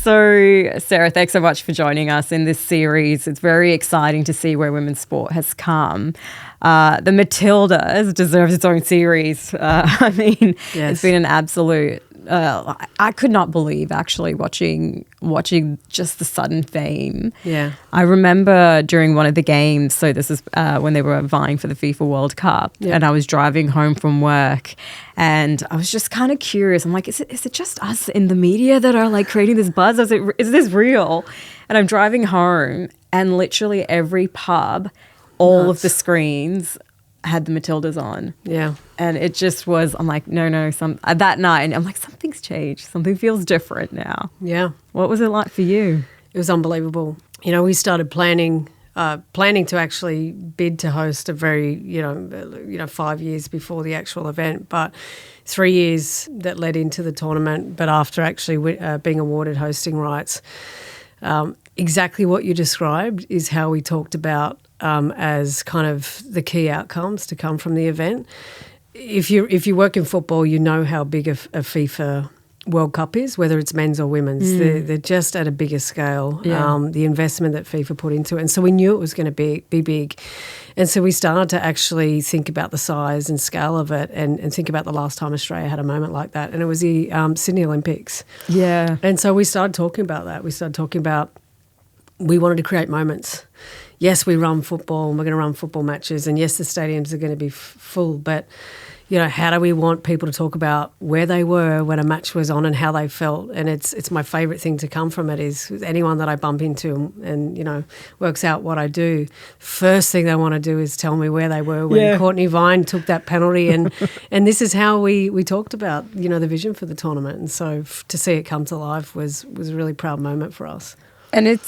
So, Sarah, thanks so much for joining us in this series. It's very exciting to see where women's sport has come. The Matildas deserves its own series. It's been an absolute... I could not believe actually watching just the sudden fame. Yeah. I remember during one of the games, so this is when they were vying for the FIFA World Cup, and I was driving home from work and I was just kind of curious. I'm like, is it just us in the media that are like creating this buzz? Is this real? And I'm driving home and literally every pub, all of the screens had the Matildas on. Yeah. And it just was, I'm like, no, that night, and I'm like, something's changed. Something feels different now. Yeah. What was it like for you? It was unbelievable. You know, we started planning to actually bid to host a very, 5 years before the actual event, but 3 years that led into the tournament, but after actually being awarded hosting rights. Exactly what you described is how we talked about as kind of the key outcomes to come from the event. If you work in football, you know how big a FIFA World Cup is, whether it's men's or women's. They're just at a bigger scale, the investment that FIFA put into it. And so we knew it was going to be big. And so we started to actually think about the size and scale of it and think about the last time Australia had a moment like that. And it was the Sydney Olympics. Yeah. And so we started talking about that. We started talking about we wanted to create moments. Yes, we run football and we're going to run football matches, and yes, the stadiums are going to be full, but, how do we want people to talk about where they were when a match was on and how they felt? And it's my favourite thing to come from it is anyone that I bump into and works out what I do, first thing they want to do is tell me where they were when Courtney Vine took that penalty, and this is how we talked about, the vision for the tournament. And so to see it come to life was a really proud moment for us. And it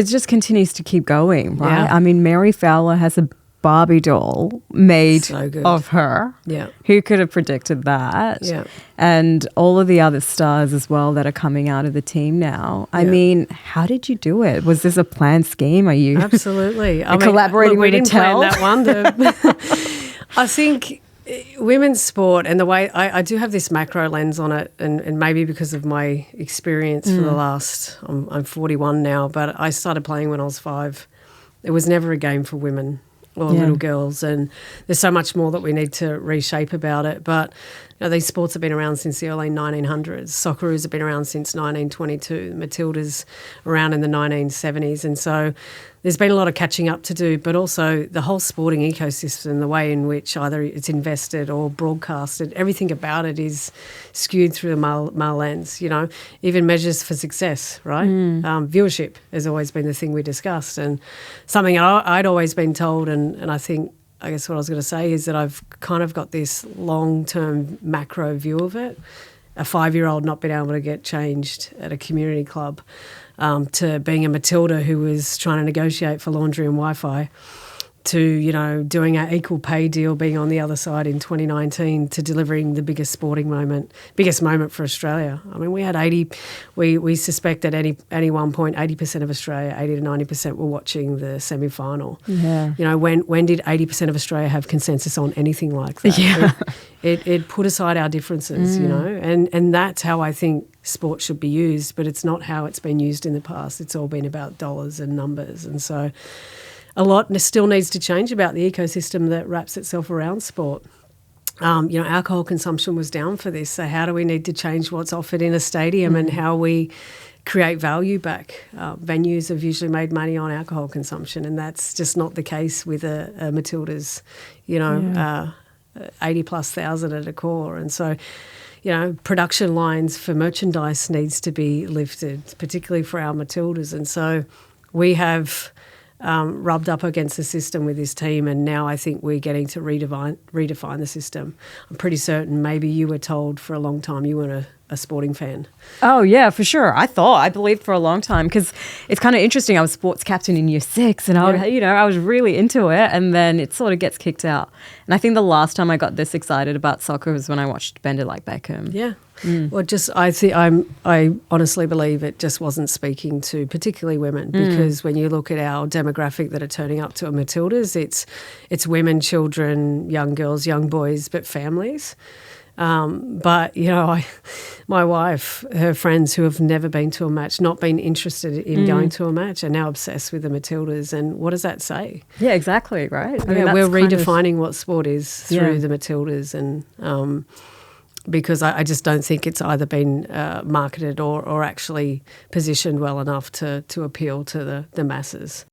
just continues to keep going, right? Yeah. I mean, Mary Fowler has a Barbie doll made of her. Yeah. Who could have predicted that? Yeah. And all of the other stars as well that are coming out of the team now. I mean, how did you do it? Was this a planned scheme? Are you absolutely collaborating with Mattel? We didn't plan that one. I think women's sport and the way I do have this macro lens on it, and maybe because of my experience for the last, I'm 41 now, but I started playing when I was 5. It was never a game for women or little girls, and there's so much more that we need to reshape about it. But these sports have been around since the early 1900s. Socceroos have been around since 1922. Matildas around in the 1970s, and so there's been a lot of catching up to do, but also the whole sporting ecosystem, the way in which either it's invested or broadcasted, everything about it is skewed through the male lens, even measures for success, right? Viewership has always been the thing we discussed, and something I'd always been told, and I guess what I was going to say is that I've kind of got this long-term macro view of it. A 5-year-old not being able to get changed at a community club, to being a Matilda who was trying to negotiate for laundry and Wi-Fi, to, doing an equal pay deal, being on the other side in 2019, to delivering the biggest moment for Australia. I mean, we had we suspect at any one point 80% of Australia, 80 to 90% were watching the semi-final. Yeah. When did 80% of Australia have consensus on anything like that? Yeah. It put aside our differences, and that's how I think sport should be used, but it's not how it's been used in the past. It's all been about dollars and numbers, and so a lot still needs to change about the ecosystem that wraps itself around sport. Alcohol consumption was down for this, so how do we need to change what's offered in a stadium and how we create value back? Venues have usually made money on alcohol consumption, and that's just not the case with a Matildas, 80+ thousand at a core. And so, production lines for merchandise needs to be lifted, particularly for our Matildas. And so we have rubbed up against the system with this team, and now I think we're getting to redefine the system. I'm pretty certain maybe you were told for a long time you weren't a sporting fan. Oh, yeah, for sure. I believed for a long time, because it's kind of interesting. I was sports captain in year 6, and I was really into it, and then it sort of gets kicked out. And I think the last time I got this excited about soccer was when I watched Bend It Like Beckham. Yeah. Well, I honestly believe it just wasn't speaking to particularly women, because when you look at our demographic that are turning up to a Matildas, it's women, children, young girls, young boys, but families. But, my wife, her friends who have never been to a match, not been interested in going to a match, are now obsessed with the Matildas. And what does that say? Yeah, exactly, right? We're redefining what sport is through the Matildas. And because I just don't think it's either been marketed or actually positioned well enough to appeal to the masses.